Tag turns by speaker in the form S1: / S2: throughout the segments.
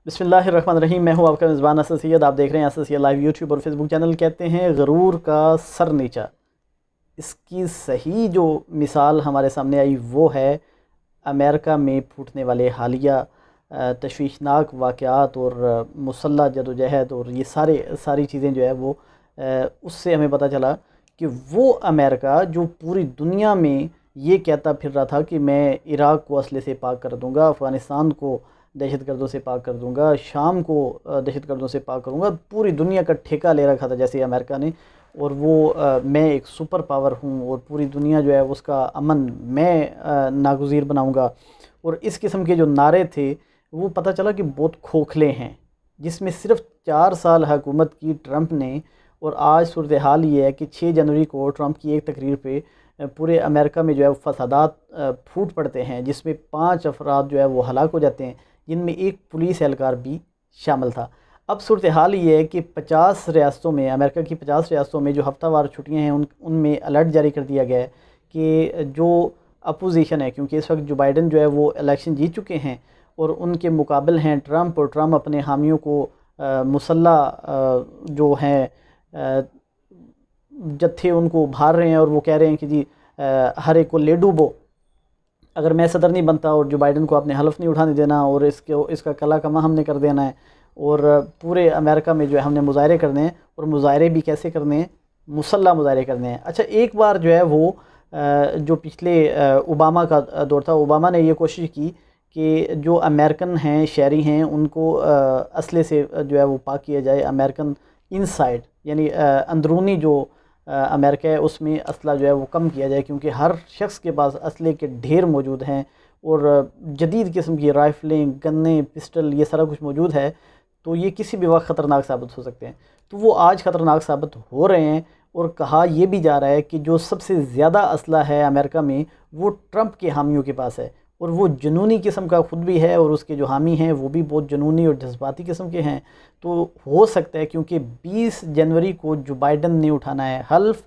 S1: बिस्मिल्लाहिर्रहमानिर्रहीम। मैं हूं आपका मेज़बान असद सैयद। आप देख रहे हैं असद सैयद लाइव यूट्यूब और फेसबुक चैनल। कहते हैं गरूर का सर नीचा। इसकी सही जो मिसाल हमारे सामने आई वो है अमेरिका में फूटने वाले हालिया तशवीशनाक वाक़यात और मुसल्लह जदोजहद और ये सारी चीज़ें जो है वो उससे हमें पता चला कि वो अमेरिका जो पूरी दुनिया में ये कहता फिर रहा था कि मैं इराक़ को असले से पाक कर दूँगा, अफ़गानिस्तान को दहशत गर्दों से पाक कर दूँगा, शाम को दहशत गर्दों से पाक करूँगा, पूरी दुनिया का ठेका ले रखा था जैसे अमेरिका ने। और वो मैं एक सुपर पावर हूँ और पूरी दुनिया जो है उसका अमन मैं नागुज़ीर बनाऊँगा। और इस किस्म के जो नारे थे वो पता चला कि बहुत खोखले हैं, जिसमें सिर्फ 4 साल हुकूमत की ट्रंप ने। और आज सूरत हाल ये है कि 6 जनवरी को ट्रंप की एक तकरीर पे पूरे अमेरिका में जो है फसादात फूट पड़ते हैं, जिसमें 5 अफराद जो है वो हलाक हो जाते हैं, जिनमें एक पुलिस एहलकार भी शामिल था। अब सूरत हाल ये है कि 50 रियासतों में, अमेरिका की 50 रियासतों में जो हफ्तावार छुट्टियां हैं उनमें अलर्ट जारी कर दिया गया है कि जो अपोजिशन है, क्योंकि इस वक्त जो बाइडन जो है वो इलेक्शन जीत चुके हैं और उनके मुकाबिल हैं ट्रंप, और ट्रंप अपने हामियों को मुसल्लह जो हैं जत्थे उनको भार रहे हैं और वो कह रहे हैं कि जी हर एक को ले डूबो, अगर मैं सदर नहीं बनता और जो बाइडन को आपने हलफ नहीं उठाने देना और इसका कला कमा हमने कर देना है, और पूरे अमेरिका में जो है हमने मुजाहरे करने हैं, और मुजाहरे भी कैसे करने हैं, मुसल्लह मुजाहरे करने हैं। अच्छा, एक बार जो है वो जो पिछले ओबामा का दौर था, ओबामा ने ये कोशिश की कि जो अमेरिकन हैं, शहरी हैं, उनको असले से जो है वो पाक किया जाए। अमेरिकन इनसाइड यानी अंदरूनी जो अमेरिका है उसमें असला जो है वो कम किया जाए, क्योंकि हर शख्स के पास असले के ढेर मौजूद हैं और जदीद किस्म की राइफ़लें, गन्ने, पिस्टल, ये सारा कुछ मौजूद है। तो ये किसी भी वक्त ख़तरनाक साबित हो सकते हैं। तो वो आज ख़तरनाक साबित हो रहे हैं। और कहा यह भी जा रहा है कि जो सबसे ज़्यादा असला है अमेरिका में वो ट्रंप के हामियों के पास है, और वो जुनूनी किस्म का ख़ुद भी है और उसके जो हामी हैं वो भी बहुत जुनूनी और जज्बाती किस्म के हैं। तो हो सकता है, क्योंकि 20 जनवरी को जो बाइडन ने उठाना है हल्फ,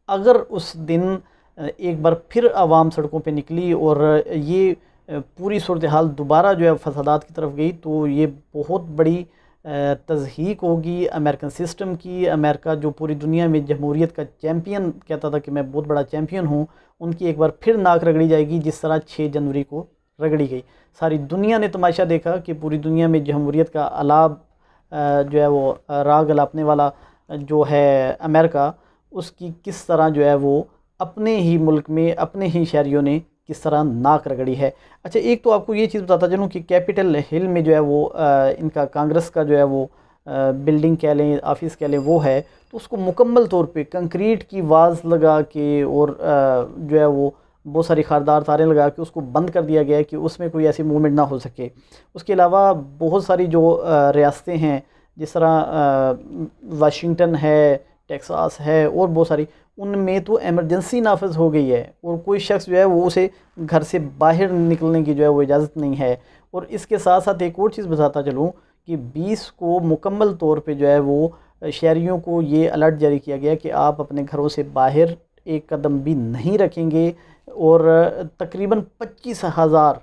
S1: अगर उस दिन एक बार फिर आवाम सड़कों पे निकली और ये पूरी सूरत हाल दोबारा जो है फसादात की तरफ गई, तो ये बहुत बड़ी तज़हीक होगी अमेरिकन सिस्टम की। अमेरिका जो पूरी दुनिया में जमहूरियत का चैम्पियन कहता था कि मैं बहुत बड़ा चैम्पियन हूँ, उनकी एक बार फिर नाक रगड़ी जाएगी, जिस तरह 6 जनवरी को रगड़ी गई। सारी दुनिया ने तमाशा देखा कि पूरी दुनिया में जमहूरियत का अलाब जो है वो राग अलापने वाला जो है अमेरिका, उसकी किस तरह जो है वो अपने ही मुल्क में अपने ही शहरियों ने किस तरह नाक रगड़ी है। अच्छा, एक तो आपको ये चीज़ बताता चलूँ कि कैपिटल हिल में जो है वो इनका कांग्रेस का जो है वो बिल्डिंग कह लें, ऑफिस कह लें, वो है, तो उसको मुकम्मल तौर पे कंक्रीट की वाज लगा के और जो है वो बहुत सारी खारदार तारें लगा के उसको बंद कर दिया गया है कि उसमें कोई ऐसी मूवमेंट ना हो सके। उसके अलावा बहुत सारी जो रियासतें हैं, जिस तरह वाशिंगटन है, टेक्सास है और बहुत सारी, उनमें तो एमरजेंसी नाफिज हो गई है और कोई शख्स जो है वो उसे घर से बाहर निकलने की जो है वो इजाज़त नहीं है। और इसके साथ साथ एक और चीज़ बताता चलूँ कि 20 को मुकम्मल तौर पे जो है वो शहरियों को ये अलर्ट जारी किया गया कि आप अपने घरों से बाहर एक कदम भी नहीं रखेंगे। और तकरीबन 25,000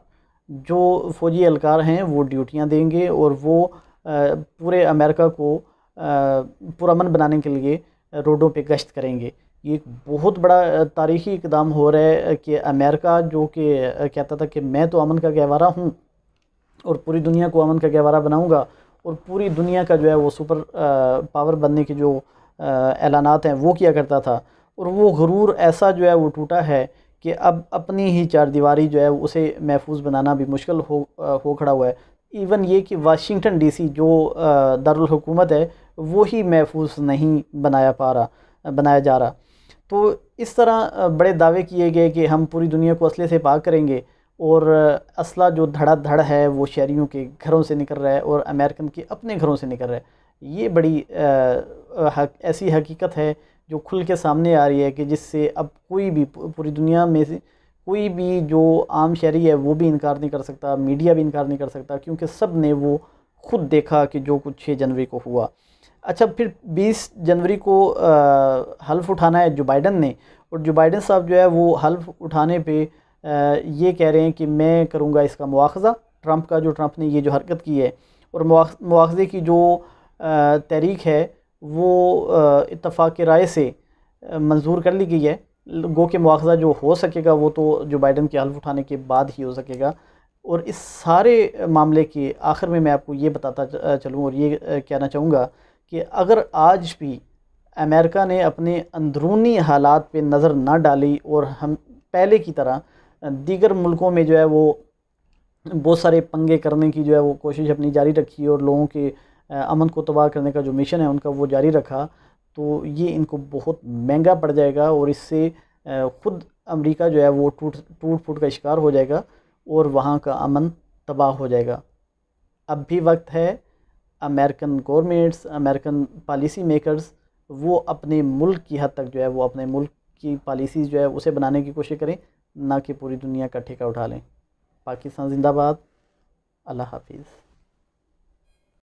S1: जो फ़ौजी एहलकार हैं वो ड्यूटियाँ देंगे और वो पूरे अमेरिका को पुरअमन बनाने के लिए रोडों पे गश्त करेंगे। ये एक बहुत बड़ा तारीख़ी इक़दाम हो रहा है कि अमेरिका जो कि कहता था कि मैं तो अमन का गहवारा हूँ और पूरी दुनिया को अमन का गहवारा बनाऊँगा, और पूरी दुनिया का जो है वो सुपर पावर बनने के जो ऐलानात हैं वो किया करता था, और वो गुरूर ऐसा जो है वो टूटा है कि अब अपनी ही चारदीवारी जो है उसे महफूज बनाना भी मुश्किल हो खड़ा हुआ है। इवन ये कि वाशिंगटन डीसी जो दारुल हुकूमत है वो ही महफूज नहीं बनाया जा रहा। तो इस तरह बड़े दावे किए गए कि हम पूरी दुनिया को असले से पाक करेंगे, और असला जो धड़ाधड़ है वो शहरियों के घरों से निकल रहा है और अमेरिकन के अपने घरों से निकल रहा है। ये बड़ी ऐसी हकीकत है जो खुल के सामने आ रही है कि जिससे अब कोई भी पूरी दुनिया में से कोई भी जो आम शहरी है वो भी इनकार नहीं कर सकता, मीडिया भी इनकार नहीं कर सकता, क्योंकि सब ने वो खुद देखा कि जो कुछ 6 जनवरी को हुआ। अच्छा, फिर 20 जनवरी को हल्फ उठाना है जो बाइडन ने, और जो बाइडन साहब जो है वो हल्फ उठाने पे ये कह रहे हैं कि मैं करूँगा इसका मुआखज़ा ट्रंप का, जो ट्रंप ने ये जो हरकत की है। और मुआख़ज़े की जो तहरीक है वो इत्तफ़ाक़ राय से मंजूर कर ली गई है। गो कि मुआख़ज़ा जो हो सकेगा वो तो जो बाइडन के हल्फ़ उठाने के बाद ही हो सकेगा। और इस सारे मामले के आखिर में मैं आपको ये बताता चलूँ और ये कहना चाहूँगा कि अगर आज भी अमेरिका ने अपने अंदरूनी हालात पे नज़र ना डाली और हम पहले की तरह दीगर मुल्कों में जो है वो बहुत सारे पंगे करने की जो है वो कोशिश अपनी जारी रखी और लोगों के अमन को तबाह करने का जो मिशन है उनका वो जारी रखा, तो ये इनको बहुत महंगा पड़ जाएगा और इससे ख़ुद अमेरिका जो है वो टूट फूट का शिकार हो जाएगा और वहाँ का अमन तबाह हो जाएगा। अब भी वक्त है American governments, American policy makers वो अपने मुल्क की हद तक जो है वो अपने मुल्क की पॉलिसीज़ जो है उसे बनाने की कोशिश करें, ना कि पूरी दुनिया का ठेका उठा लें। पाकिस्तान जिंदाबाद। अल्लाह हाफिज़।